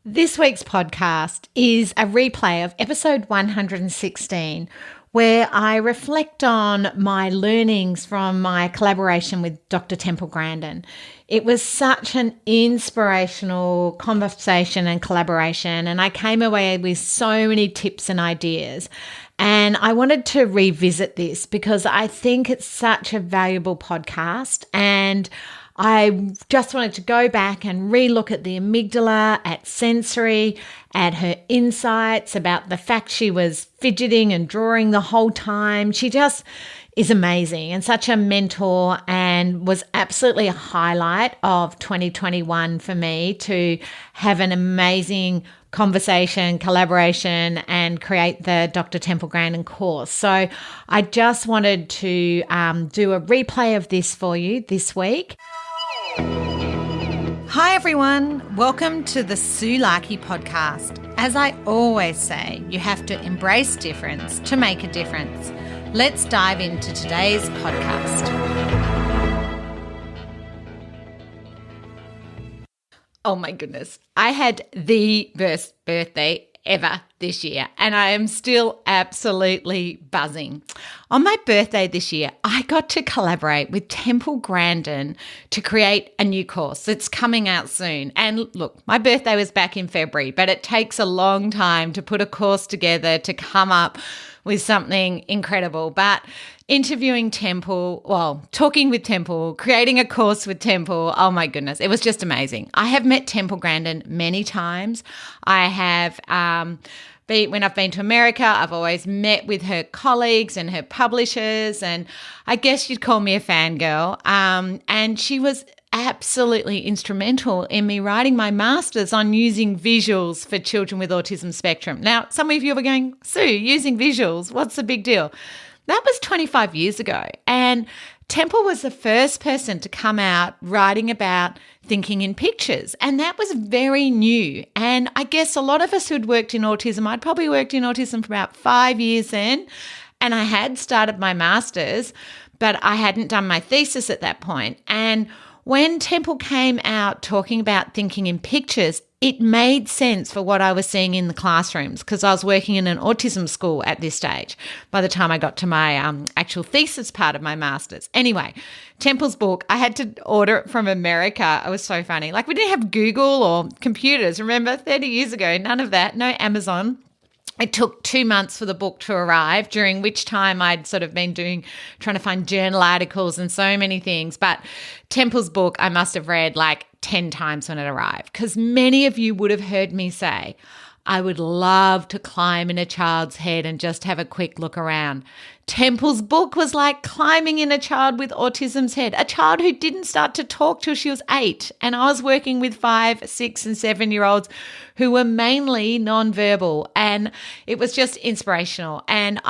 This week's podcast is a replay of episode 116, where I reflect on my learnings from my collaboration with Dr. Temple Grandin. It was such an inspirational conversation and collaboration, and I came away with so many tips and ideas. And I wanted to revisit this because I think it's such a valuable podcast, and I just wanted to go back and relook at the amygdala, at sensory, at her insights about the fact she was fidgeting and drawing the whole time. She just is amazing and such a mentor, and was absolutely a highlight of 2021 for me to have an amazing conversation, collaboration, and create the Dr. Temple Grandin course. So I just wanted to do a replay of this for you this week. Hi everyone, welcome to the Sue Larkey podcast. As I always say, you have to embrace difference to make a difference. Let's dive into today's podcast. Oh my goodness, I had the best birthday ever this year, and I am still absolutely buzzing. On my birthday this year, I got to collaborate with Temple Grandin to create a new course that's coming out soon. And look, my birthday was back in February, but it takes a long time to put a course together to come up with something incredible. But interviewing Temple, talking with Temple, creating a course with Temple, oh my goodness, it was just amazing. I have met Temple Grandin many times. I have, when I've been to America, I've always met with her colleagues and her publishers, and I guess you'd call me a fangirl. And she was absolutely instrumental in me writing my master's on using visuals for children with autism spectrum. Now, some of you are going, Sue, using visuals, what's the big deal? That was 25 years ago, and Temple was the first person to come out writing about thinking in pictures, and that was very new. And I guess a lot of us who'd worked in autism, I'd probably worked in autism for about 5 years then, and I had started my master's, but I hadn't done my thesis at that point. And when Temple came out talking about thinking in pictures, it made sense for what I was seeing in the classrooms, because I was working in an autism school at this stage by the time I got to my actual thesis part of my master's. Anyway, Temple's book, I had to order it from America. It was so funny. Like, we didn't have Google or computers. Remember, 30 years ago, none of that, no Amazon. It took 2 months for the book to arrive, during which time I'd sort of been trying to find journal articles and so many things. But Temple's book, I must have read like 10 times when it arrived, because many of you would have heard me say, I would love to climb in a child's head and just have a quick look around. Temple's book was like climbing in a child with autism's head, a child who didn't start to talk till she was 8. And I was working with 5, 6, and 7-year-olds who were mainly nonverbal, and it was just inspirational. And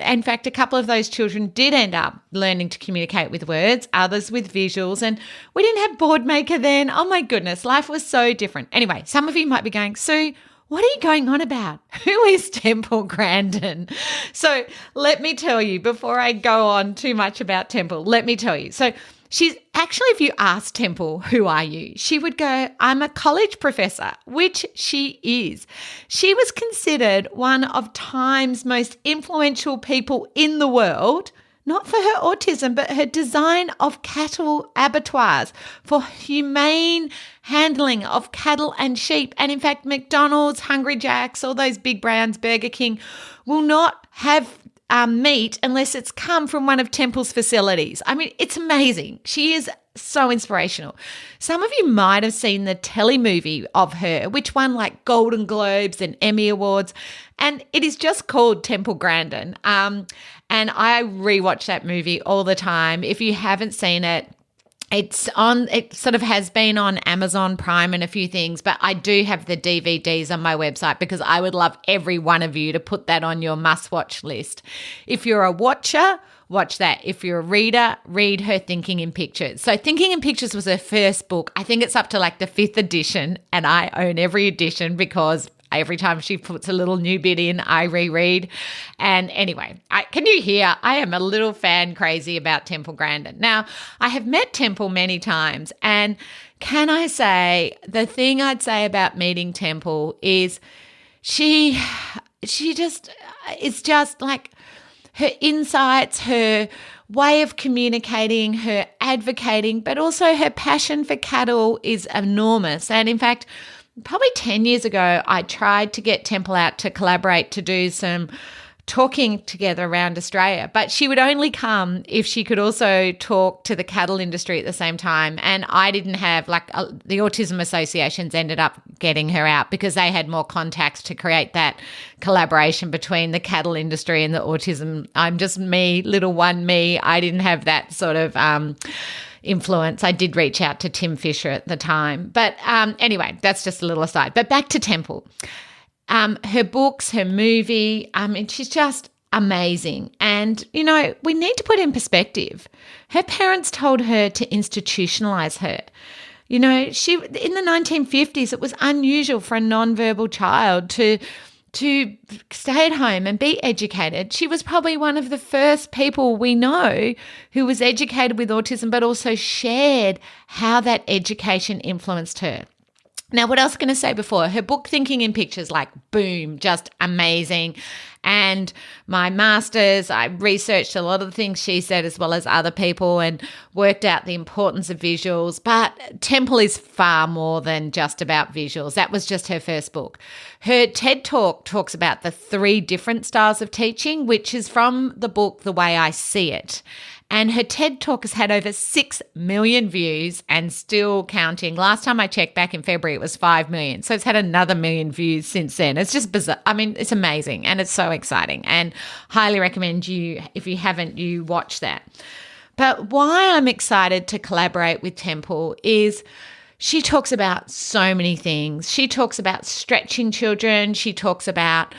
in fact, a couple of those children did end up learning to communicate with words, others with visuals, and we didn't have Boardmaker then. Oh my goodness, life was so different. Anyway, some of you might be going, Sue, what are you going on about? Who is Temple Grandin? So let me tell you, before I go on too much about Temple, let me tell you. So she's actually, if you ask Temple, who are you? She would go, I'm a college professor, which she is. She was considered one of Time's most influential people in the world, not for her autism, but her design of cattle abattoirs for humane handling of cattle and sheep. And in fact, McDonald's, Hungry Jack's, all those big brands, Burger King, will not have meat unless it's come from one of Temple's facilities. I mean, it's amazing. She is so inspirational. Some of you might have seen the telemovie of her, which won like Golden Globes and Emmy Awards, and it is just called Temple Grandin. And I rewatch that movie all the time. If you haven't seen it, it sort of has been on Amazon Prime and a few things, but I do have the DVDs on my website because I would love every one of you to put that on your must-watch list. If you're a watcher, watch that. If you're a reader, read her Thinking in Pictures. So Thinking in Pictures was her first book. I think it's up to like the 5th edition, and I own every edition because Every time she puts a little new bit in, I reread. And anyway, can you hear? I am a little fan crazy about Temple Grandin. Now, I have met Temple many times, and can I say, the thing I'd say about meeting Temple is she just, it's just like her insights, her way of communicating, her advocating, but also her passion for cattle is enormous. And in fact, probably 10 years ago, I tried to get Temple out to collaborate to do some talking together around Australia, but she would only come if she could also talk to the cattle industry at the same time. And I didn't have the autism associations ended up getting her out because they had more contacts to create that collaboration between the cattle industry and the autism. I'm just me, little one me. I didn't have that sort of influence. I did reach out to Tim Fisher at the time. But anyway, that's just a little aside. But back to Temple. Her books, her movie, she's just amazing. And, we need to put in perspective. Her parents told her to institutionalize her. In the 1950s, it was unusual for a nonverbal child to stay at home and be educated. She was probably one of the first people we know who was educated with autism, but also shared how that education influenced her. Now, what else was I going to say before? Her book, Thinking in Pictures, boom, just amazing. And my master's, I researched a lot of the things she said as well as other people and worked out the importance of visuals. But Temple is far more than just about visuals. That was just her first book. Her TED Talk talks about the 3 different styles of teaching, which is from the book The Way I See It. And her TED Talk has had over 6 million views and still counting. Last time I checked back in February, it was 5 million. So it's had another 1 million views since then. It's just bizarre. It's amazing and it's so exciting, and highly recommend you, if you haven't, you watch that. But why I'm excited to collaborate with Temple is she talks about so many things. She talks about stretching children. She talks about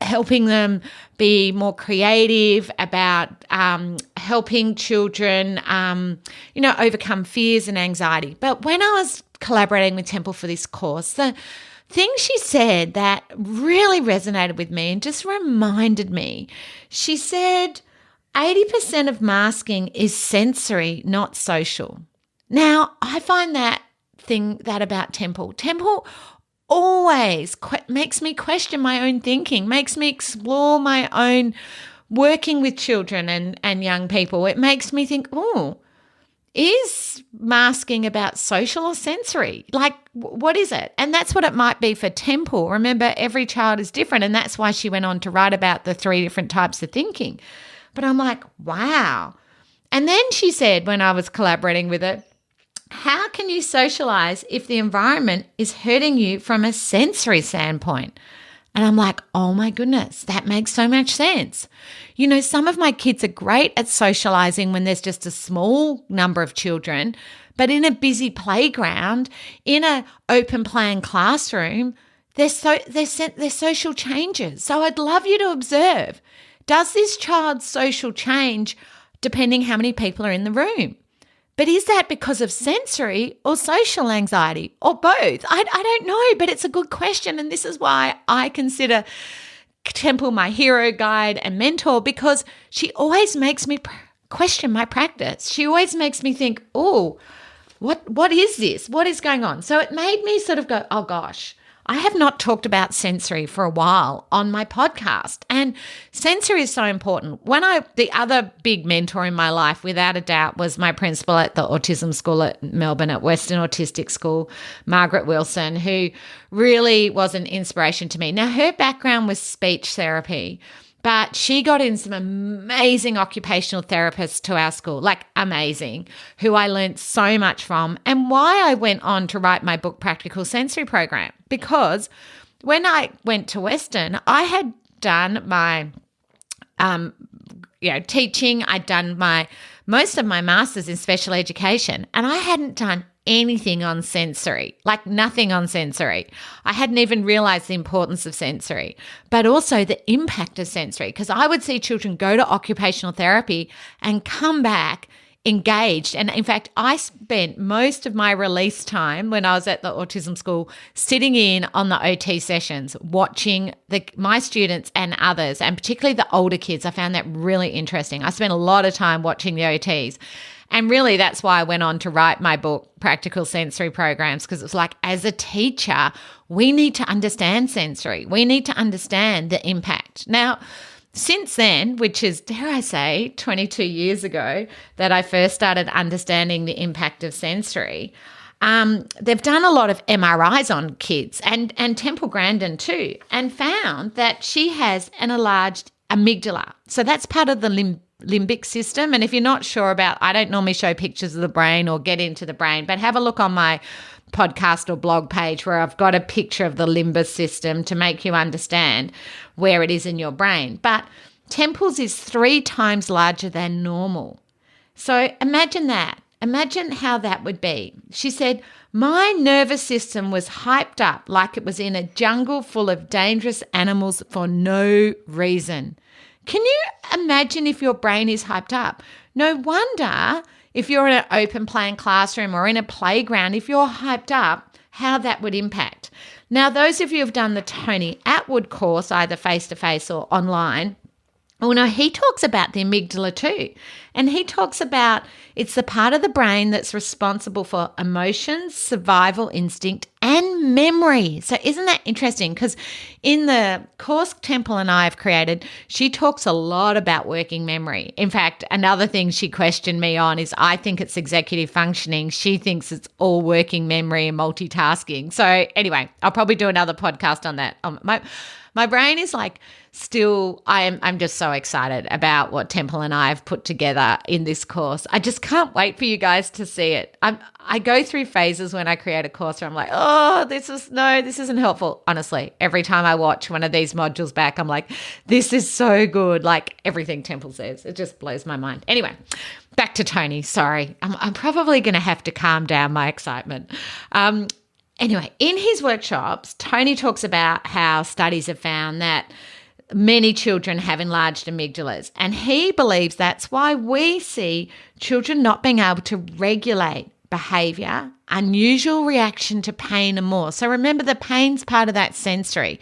helping them be more creative, about helping children, overcome fears and anxiety. But when I was collaborating with Temple for this course, the thing she said that really resonated with me and just reminded me, she said 80% of masking is sensory, not social. Now, I find that about Temple. Temple always makes me question my own thinking, makes me explore my own working with children and young people. It makes me think, is masking about social or sensory? What is it? And that's what it might be for Temple. Remember, every child is different, and that's why she went on to write about the 3 different types of thinking. But I'm like, wow. And then she said, when I was collaborating with her, how can you socialize if the environment is hurting you from a sensory standpoint? And I'm like, oh my goodness, that makes so much sense. Some of my kids are great at socializing when there's just a small number of children, but in a busy playground, in an open plan classroom, there's social changes. So I'd love you to observe, does this child's social change depending how many people are in the room? But is that because of sensory or social anxiety or both? I don't know, but it's a good question. And this is why I consider Temple my hero, guide and mentor, because she always makes me question my practice. She always makes me think, what is this? What is going on? So it made me sort of go, oh gosh, I have not talked about sensory for a while on my podcast, and sensory is so important. The other big mentor in my life, without a doubt, was my principal at the autism school at Melbourne, at Western Autistic School, Margaret Wilson, who really was an inspiration to me. Now, her background was speech therapy, but she got in some amazing occupational therapists to our school, amazing, who I learned so much from, and why I went on to write my book, Practical Sensory Program. Because when I went to Western, I had done my teaching. I'd done most of my master's in special education, and I hadn't done anything on sensory, nothing on sensory. I hadn't even realized the importance of sensory, but also the impact of sensory, because I would see children go to occupational therapy and come back engaged. And in fact, I spent most of my release time when I was at the autism school sitting in on the OT sessions, watching my students and others, and particularly the older kids. I found that really interesting. I spent a lot of time watching the OTs. And really, that's why I went on to write my book, Practical Sensory Programs, because it's like, as a teacher, we need to understand sensory. We need to understand the impact. Now, since then, which is, dare I say, 22 years ago that I first started understanding the impact of sensory, they've done a lot of MRIs on kids and Temple Grandin too, and found that she has an enlarged amygdala. So that's part of the limbic system. And if you're not sure about, I don't normally show pictures of the brain or get into the brain, but have a look on my podcast or blog page where I've got a picture of the limbic system to make you understand where it is in your brain. But Temple's is 3 times larger than normal. So imagine that. Imagine how that would be. She said, my nervous system was hyped up like it was in a jungle full of dangerous animals for no reason. Can you imagine if your brain is hyped up? No wonder if you're in an open plan classroom or in a playground, if you're hyped up, how that would impact. Now, those of you who have done the Tony Attwood course, either face-to-face or online, well, no, he talks about the amygdala too. And he talks about it's the part of the brain that's responsible for emotions, survival instinct, and memory. So isn't that interesting? Because in the course Temple and I have created, she talks a lot about working memory. In fact, another thing she questioned me on is I think it's executive functioning. She thinks it's all working memory and multitasking. So anyway, I'll probably do another podcast on that. My brain is like still, I'm just so excited about what Temple and I have put together in this course. I just can't wait for you guys to see it. I go through phases when I create a course where I'm like, oh, this isn't helpful. Honestly, every time I watch one of these modules back, I'm like, this is so good. Like everything Temple says, it just blows my mind. Anyway, back to Tony. Sorry, I'm probably going to have to calm down my excitement. Anyway, in his workshops, Tony talks about how studies have found that many children have enlarged amygdalas, and he believes that's why we see children not being able to regulate behaviour, unusual reaction to pain and more. So remember, the pain's part of that sensory.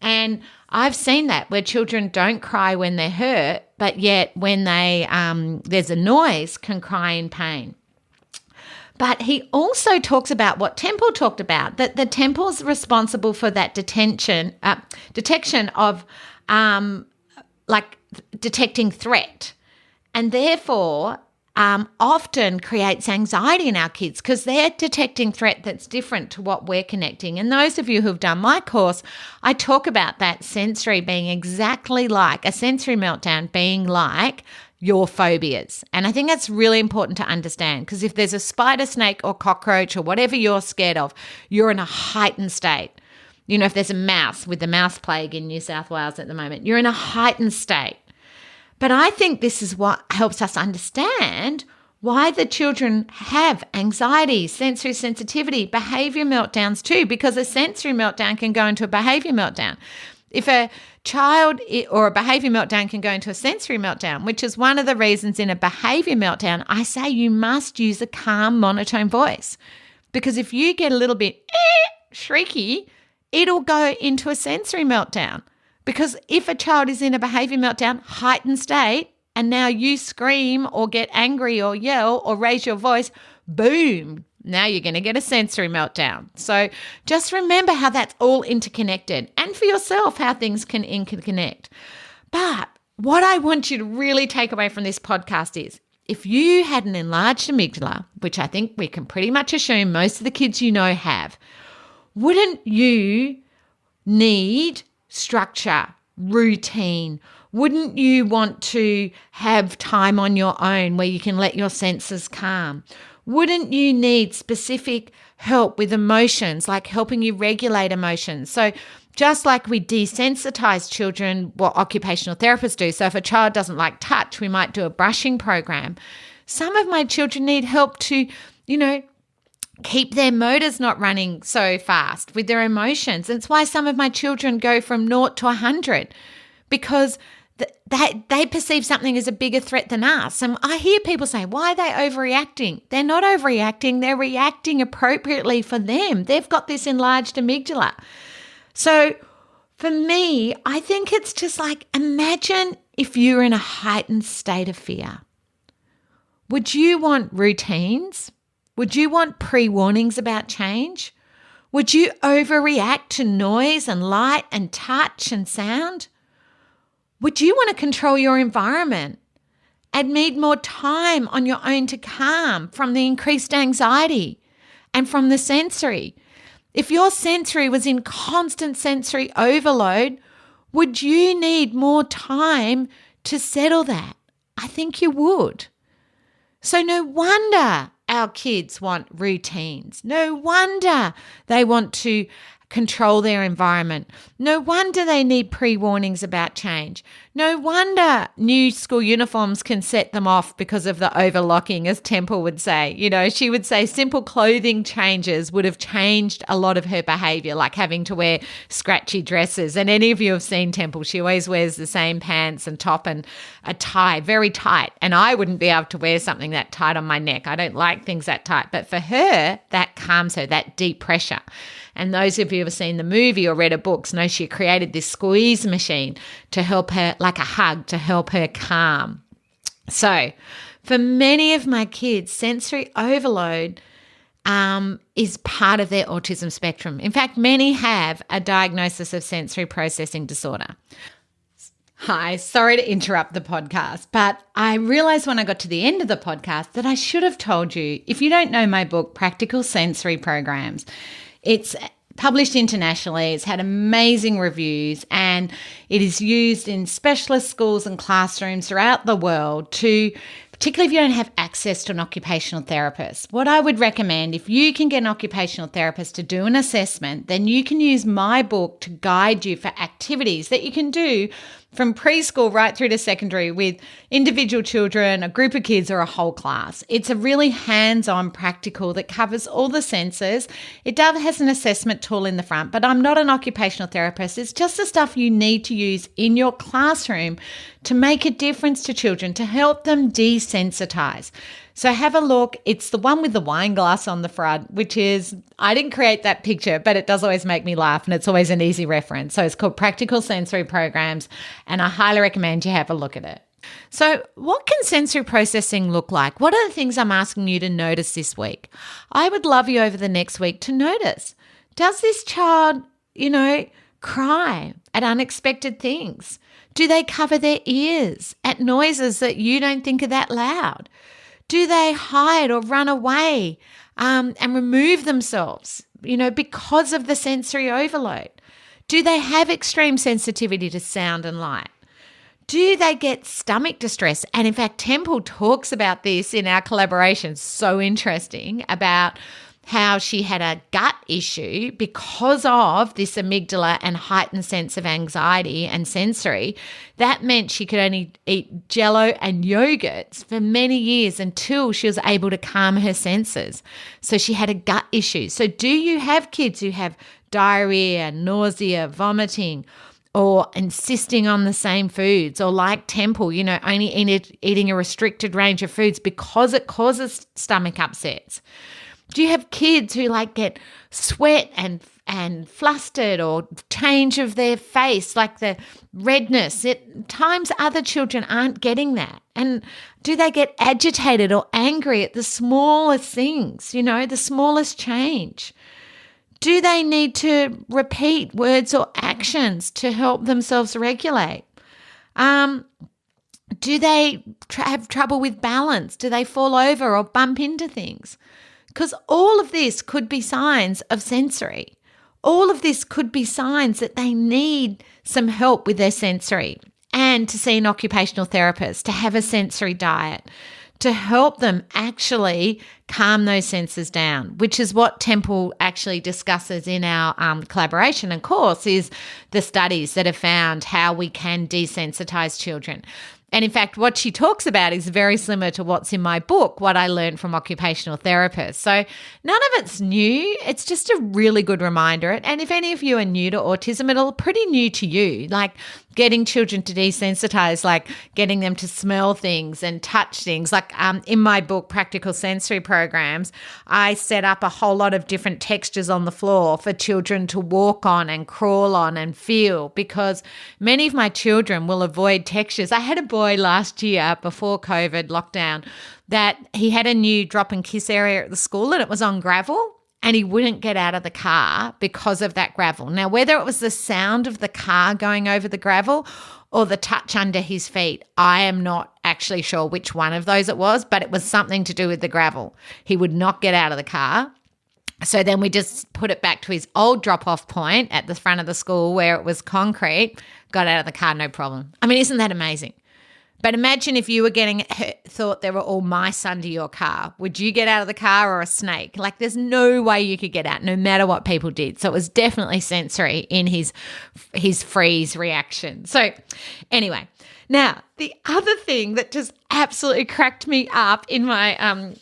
And I've seen that where children don't cry when they're hurt, but yet when there's a noise, can cry in pain. But he also talks about what Temple talked about, that the Temple's responsible for that detection of detecting threat, and therefore often creates anxiety in our kids because they're detecting threat that's different to what we're connecting. And those of you who've done my course, I talk about that sensory being exactly like a sensory meltdown being like your phobias. And I think that's really important to understand, because if there's a spider, snake or cockroach or whatever you're scared of, you're in a heightened state. You know, if there's a mouse with the mouse plague in New South Wales at the moment, you're in a heightened state. But I think this is what helps us understand why the children have anxiety, sensory sensitivity, behaviour meltdowns too, because a sensory meltdown can go into a behaviour meltdown. If a child or a behaviour meltdown can go into a sensory meltdown, which is one of the reasons in a behaviour meltdown, I say you must use a calm monotone voice, because if you get a little bit shrieky, it'll go into a sensory meltdown. Because if a child is in a behaviour meltdown, heightened state, and now you scream or get angry or yell or raise your voice, boom, now you're going to get a sensory meltdown. So just remember how that's all interconnected, and for yourself, how things can interconnect. But what I want you to really take away from this podcast is, if you had an enlarged amygdala, which I think we can pretty much assume most of the kids you know have, wouldn't you need structure, routine? Wouldn't you want to have time on your own where you can let your senses calm? Wouldn't you need specific help with emotions, like helping you regulate emotions? So just like we desensitize children, what occupational therapists do. So if a child doesn't like touch, we might do a brushing program. Some of my children need help to, keep their motors not running so fast with their emotions. And it's why some of my children go from 0 to 100, because they perceive something as a bigger threat than us. And I hear people say, why are they overreacting? They're not overreacting. They're reacting appropriately for them. They've got this enlarged amygdala. So for me, I think it's just like, imagine if you're in a heightened state of fear. Would you want routines? Would you want pre-warnings about change? Would you overreact to noise and light and touch and sound? Would you want to control your environment and need more time on your own to calm from the increased anxiety and from the sensory? If your sensory was in constant sensory overload, would you need more time to settle that? I think you would. So no wonder our kids want routines. No wonder they want to control their environment. No wonder they need pre-warnings about change. No wonder new school uniforms can set them off because of the overlocking, as Temple would say. You know, she would say simple clothing changes would have changed a lot of her behaviour, like having to wear scratchy dresses. And any of you have seen Temple, she always wears the same pants and top and a tie, very tight. And I wouldn't be able to wear something that tight on my neck. I don't like things that tight. But for her, that calms her, that deep pressure. And those of you who have seen the movie or read her books know she created this squeeze machine to help her, like a hug, to help her calm. So for many of my kids, sensory overload is part of their autism spectrum. In fact, many have a diagnosis of sensory processing disorder. Hi, sorry to interrupt the podcast, but I realized when I got to the end of the podcast that I should have told you, if you don't know my book, Practical Sensory Programs, it's published internationally. It's had amazing reviews, and it is used in specialist schools and classrooms throughout the world to, particularly if you don't have access to an occupational therapist. What I would recommend, if you can get an occupational therapist to do an assessment, then you can use my book to guide you for activities that you can do from preschool right through to secondary with individual children, a group of kids, or a whole class. It's a really hands-on practical that covers all the senses. It does has an assessment tool in the front, but I'm not an occupational therapist. It's just the stuff you need to use in your classroom to make a difference to children, to help them desensitize. So have a look. It's the one with the wine glass on the front, which is, I didn't create that picture, but it does always make me laugh, and it's always an easy reference. So it's called Practical Sensory Programs, and I highly recommend you have a look at it. So what can sensory processing look like? What are the things I'm asking you to notice this week? I would love you over the next week to notice. Does this child, cry at unexpected things? Do they cover their ears at noises that you don't think are that loud? Do they hide or run away and remove themselves, because of the sensory overload? Do they have extreme sensitivity to sound and light? Do they get stomach distress? And in fact, Temple talks about this in our collaboration. So interesting about how she had a gut issue because of this amygdala and heightened sense of anxiety and sensory. That meant she could only eat Jell-O and yogurts for many years until she was able to calm her senses. So she had a gut issue. So do you have kids who have diarrhea, nausea, vomiting, or insisting on the same foods, or like Temple, only eating a restricted range of foods because it causes stomach upsets? Do you have kids who get sweat and flustered, or change of their face, like the redness? At times other children aren't getting that. And do they get agitated or angry at the smallest things, the smallest change? Do they need to repeat words or actions to help themselves regulate? Do they have trouble with balance? Do they fall over or bump into things? Because all of this could be signs of sensory. All of this could be signs that they need some help with their sensory, and to see an occupational therapist, to have a sensory diet, to help them actually calm those senses down, which is what Temple actually discusses in our collaboration and course, is the studies that have found how we can desensitize children. And in fact, what she talks about is very similar to what's in my book, What I Learned from Occupational Therapists. So none of it's new. It's just a really good reminder. And if any of you are new to autism, it'll pretty new to you, like getting children to desensitize, like getting them to smell things and touch things. Like in my book, Practical Sensory Programs, I set up a whole lot of different textures on the floor for children to walk on and crawl on and feel, because many of my children will avoid textures. I had a boy last year before COVID lockdown that he had a new drop and kiss area at the school and it was on gravel. And he wouldn't get out of the car because of that gravel. Now, whether it was the sound of the car going over the gravel or the touch under his feet, I am not actually sure which one of those it was, but it was something to do with the gravel. He would not get out of the car. So then we just put it back to his old drop-off point at the front of the school where it was concrete, got out of the car, no problem. I mean, isn't that amazing? But imagine if you were thought there were all mice under your car. Would you get out of the car or a snake? Like there's no way you could get out no matter what people did. So it was definitely sensory in his freeze reaction. So anyway, now the other thing that just absolutely cracked me up in my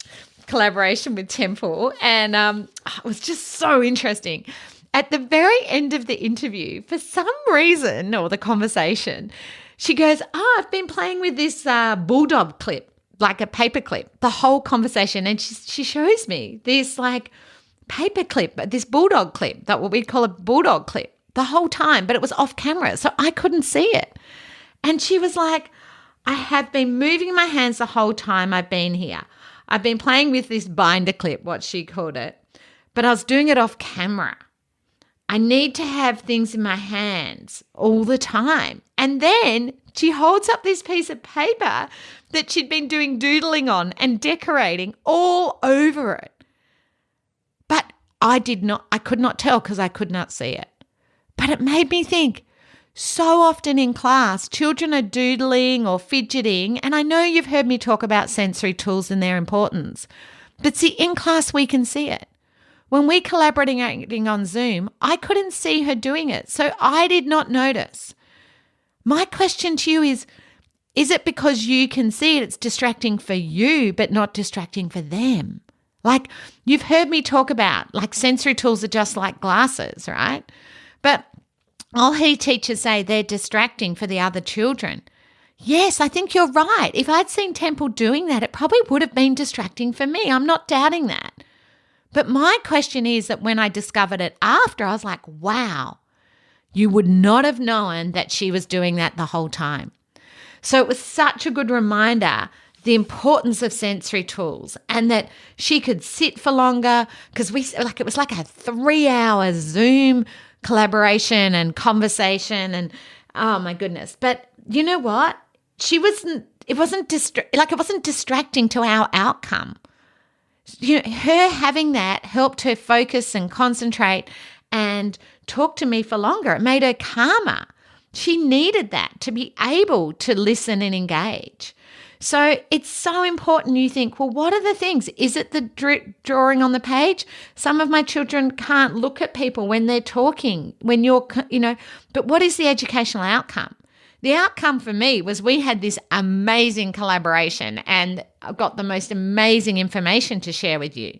collaboration with Temple, and it was just so interesting. At the very end of the interview, for some reason, or the conversation, she goes, I've been playing with this bulldog clip, like a paper clip, the whole conversation. And she shows me this like paper clip, this bulldog clip, that what we call a bulldog clip, the whole time, but it was off camera. So I couldn't see it. And she was like, I have been moving my hands the whole time I've been here. I've been playing with this binder clip, what she called it, but I was doing it off camera. I need to have things in my hands all the time. And then she holds up this piece of paper that she'd been doing doodling on and decorating all over it. But I could not tell because I could not see it. But it made me think, so often in class, children are doodling or fidgeting, and I know you've heard me talk about sensory tools and their importance, but see, in class we can see it. When we collaborating on Zoom, I couldn't see her doing it, so I did not notice. My question to you is it because you can see it, it's distracting for you, but not distracting for them? Like you've heard me talk about, like sensory tools are just like glasses, right? But I'll hear teachers say they're distracting for the other children. Yes, I think you're right. If I'd seen Temple doing that, it probably would have been distracting for me. I'm not doubting that. But my question is that when I discovered it after, I was like, wow, you would not have known that she was doing that the whole time. So it was such a good reminder, the importance of sensory tools, and that she could sit for longer, because it was like a 3-hour Zoom collaboration and conversation, and oh my goodness. But you know what? It wasn't distracting to our outcome. You know, her having that helped her focus and concentrate and talk to me for longer. It made her calmer. She needed that to be able to listen and engage. So it's so important you think, well, what are the things? Is it the drawing on the page? Some of my children can't look at people when they're talking, but what is the educational outcome? The outcome for me was we had this amazing collaboration and I've got the most amazing information to share with you.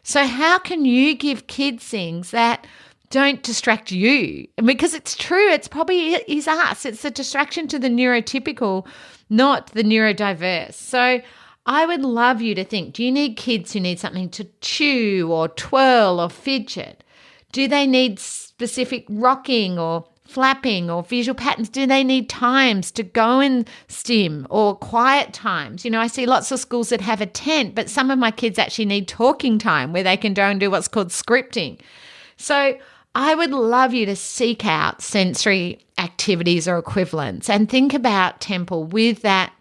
So how can you give kids things that don't distract you? Because it's true, it's probably is us. It's a distraction to the neurotypical, not the neurodiverse. So I would love you to think, do you need kids who need something to chew or twirl or fidget? Do they need specific rocking or flapping or visual patterns? Do they need times to go and stim or quiet times? You know, I see lots of schools that have a tent, but some of my kids actually need talking time where they can go and do what's called scripting. So I would love you to seek out sensory activities or equivalents and think about Temple with that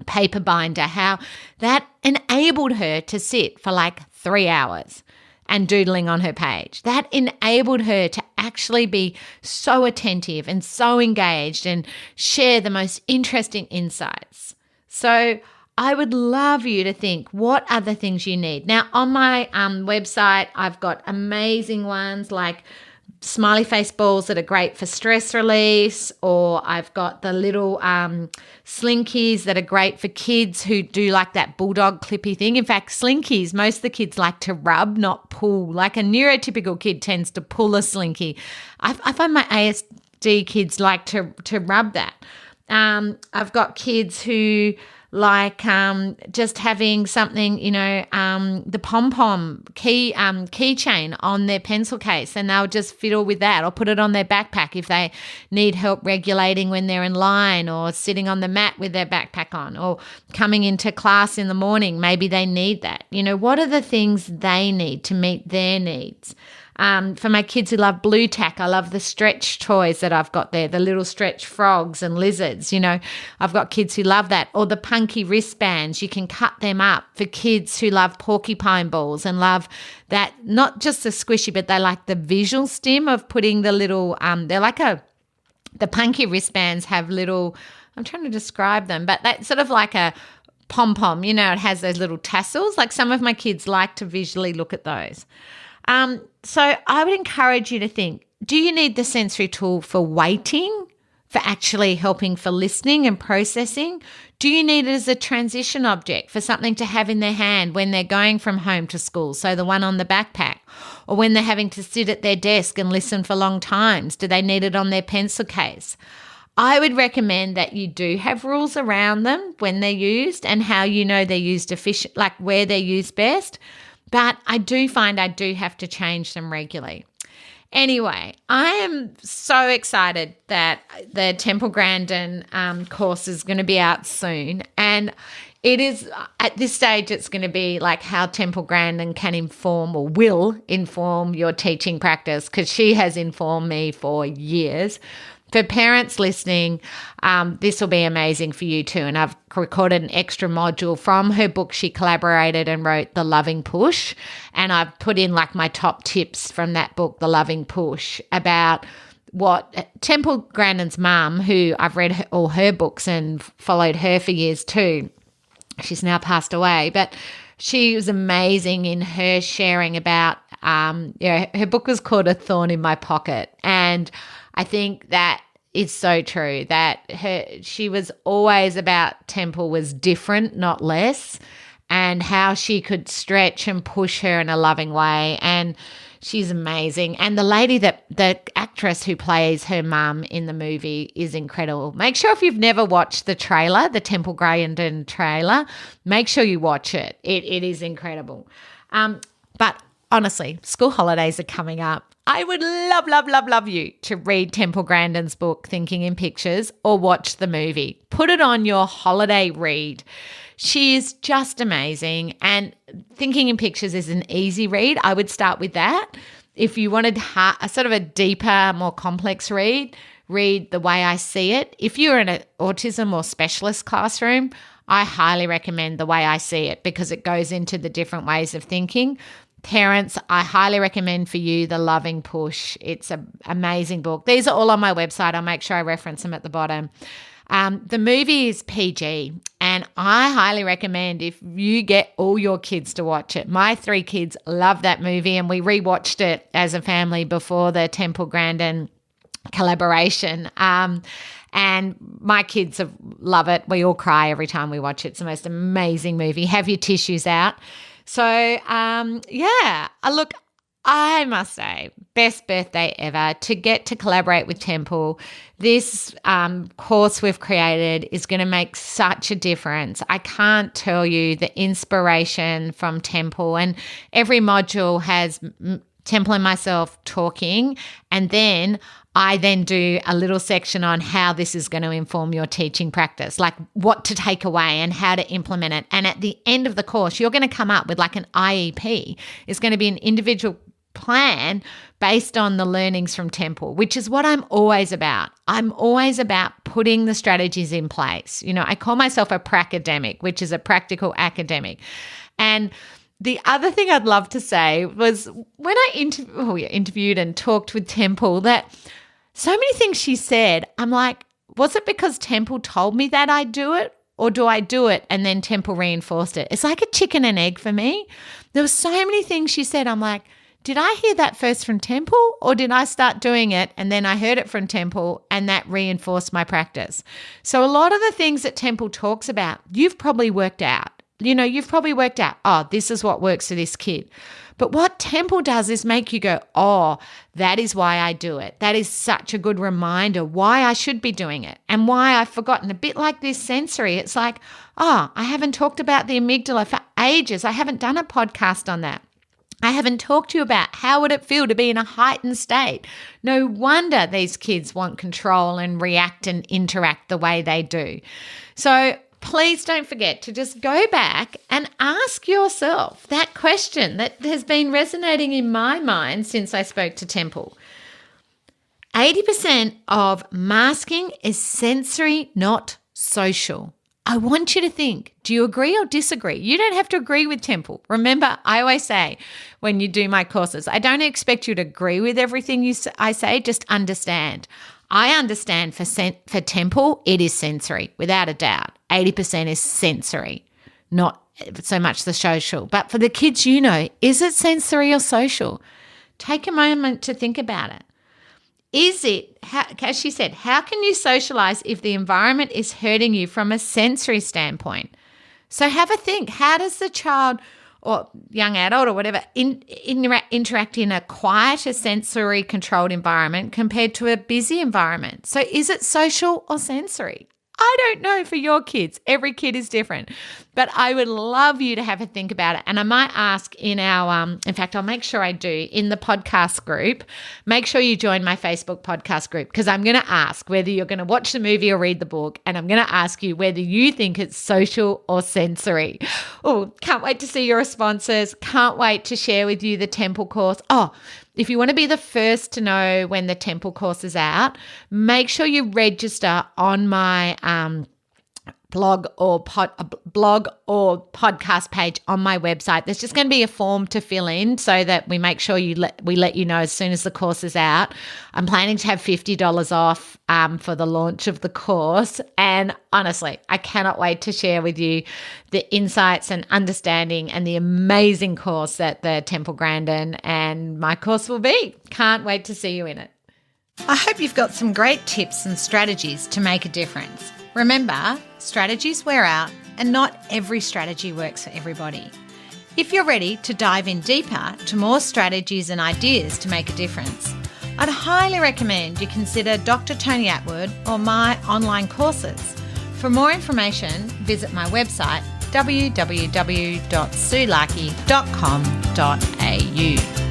paper binder, how that enabled her to sit for like 3 hours and doodling on her page. That enabled her to actually be so attentive and so engaged and share the most interesting insights. So I would love you to think, what other things you need? Now, on my website, I've got amazing ones like smiley face balls that are great for stress release, or I've got the little slinkies that are great for kids who do like that bulldog clippy thing. In fact, slinkies, most of the kids like to rub, not pull. Like a neurotypical kid tends to pull a slinky. I find my ASD kids like to rub that. I've got kids who like just having something, the pom-pom keychain on their pencil case, and they'll just fiddle with that or put it on their backpack if they need help regulating when they're in line, or sitting on the mat with their backpack on, or coming into class in the morning. Maybe they need that. What are the things they need to meet their needs? For my kids who love blue tack, I love the stretch toys that I've got there, the little stretch frogs and lizards. I've got kids who love that. Or the punky wristbands, you can cut them up for kids who love porcupine balls and love that, not just the squishy, but they like the visual stim of putting the little, they're like the punky wristbands have little, I'm trying to describe them, but that's sort of like a pom-pom, it has those little tassels. Like some of my kids like to visually look at those. So I would encourage you to think, do you need the sensory tool for waiting, for actually helping for listening and processing? Do you need it as a transition object, for something to have in their hand when they're going from home to school, so the one on the backpack, or when they're having to sit at their desk and listen for long times? Do they need it on their pencil case? I would recommend that you do have rules around them when they're used, and how they're used efficient, like where they're used best. But I do find I do have to change them regularly. Anyway, I am so excited that the Temple Grandin course is going to be out soon. And it is, at this stage, it's going to be like how Temple Grandin can inform, or will inform, your teaching practice, because she has informed me for years. For parents listening, this will be amazing for you too. And I've recorded an extra module from her book. She collaborated and wrote The Loving Push. And I've put in like my top tips from that book, The Loving Push, about what Temple Grandin's mum, who I've read all her books and followed her for years too. She's now passed away, but she was amazing in her sharing about, her book was called A Thorn in My Pocket. And I think that is so true, that she was always about Temple was different, not less, and how she could stretch and push her in a loving way. And she's amazing. And the lady, the actress who plays her mum in the movie, is incredible. Make sure, if you've never watched the trailer, the Temple Grandin trailer, make sure you watch it. It is incredible. But honestly, school holidays are coming up. I would love you to read Temple Grandin's book, Thinking in Pictures, or watch the movie. Put it on your holiday read. She is just amazing. And Thinking in Pictures is an easy read. I would start with that. If you wanted a sort of a deeper, more complex read The Way I See It. If you're in an autism or specialist classroom, I highly recommend The Way I See It, because it goes into the different ways of thinking. Parents, I highly recommend for you The Loving Push. It's an amazing book. These are all on my website. I'll make sure I reference them at the bottom. The movie is PG, and I highly recommend if you get all your kids to watch it. My 3 kids love that movie, and we rewatched it as a family before the Temple Grandin collaboration. And my kids love it. We all cry every time we watch it. It's the most amazing movie. Have your tissues out. So, look, I must say, best birthday ever to get to collaborate with Temple. This course we've created is going to make such a difference. I can't tell you the inspiration from Temple, and every module has Temple and myself talking, and then I then do a little section on how this is going to inform your teaching practice, like what to take away and how to implement it. And at the end of the course, you're going to come up with like an IEP. It's going to be an individual plan based on the learnings from Temple, which is what I'm always about. I'm always about putting the strategies in place. I call myself a pracademic, which is a practical academic. And the other thing I'd love to say was when I interviewed and talked with Temple, that so many things she said, I'm like, was it because Temple told me that I'd do it, or do I do it and then Temple reinforced it? It's like a chicken and egg for me. There were so many things she said. I'm like, did I hear that first from Temple, or did I start doing it and then I heard it from Temple and that reinforced my practice? So a lot of the things that Temple talks about, you've probably worked out. You've probably worked out, oh, this is what works for this kid. But what Temple does is make you go, oh, that is why I do it. That is such a good reminder why I should be doing it and why I've forgotten. A bit like this sensory. It's like, oh, I haven't talked about the amygdala for ages. I haven't done a podcast on that. I haven't talked to you about how would it feel to be in a heightened state. No wonder these kids want control and react and interact the way they do. So please don't forget to just go back and ask yourself that question that has been resonating in my mind since I spoke to Temple. 80% of masking is sensory, not social. I want you to think, do you agree or disagree? You don't have to agree with Temple. Remember, I always say when you do my courses, I don't expect you to agree with everything I say, just understand. I understand for Temple, it is sensory, without a doubt. 80% is sensory, not so much the social. But for the kids, is it sensory or social? Take a moment to think about it. Is it, as she said, how can you socialize if the environment is hurting you from a sensory standpoint? So have a think. How does the child or young adult or whatever interact in a quieter sensory controlled environment compared to a busy environment? So is it social or sensory? I don't know for your kids. Every kid is different. But I would love you to have a think about it. And I might ask in our, in fact, I'll make sure I do in the podcast group. Make sure you join my Facebook podcast group because I'm going to ask whether you're going to watch the movie or read the book. And I'm going to ask you whether you think it's social or sensory. Oh, can't wait to see your responses. Can't wait to share with you the Temple course. Oh, if you want to be the first to know when the Temple course is out, make sure you register on my blog or podcast page on my website. There's just going to be a form to fill in so that we make sure we let you know as soon as the course is out. I'm planning to have $50 off for the launch of the course. And honestly, I cannot wait to share with you the insights and understanding and the amazing course that the Temple Grandin and my course will be. Can't wait to see you in it. I hope you've got some great tips and strategies to make a difference. Remember, strategies wear out and not every strategy works for everybody. If you're ready to dive in deeper to more strategies and ideas to make a difference, I'd highly recommend you consider Dr. Tony Attwood or my online courses. For more information, visit my website www.sulaki.com.au.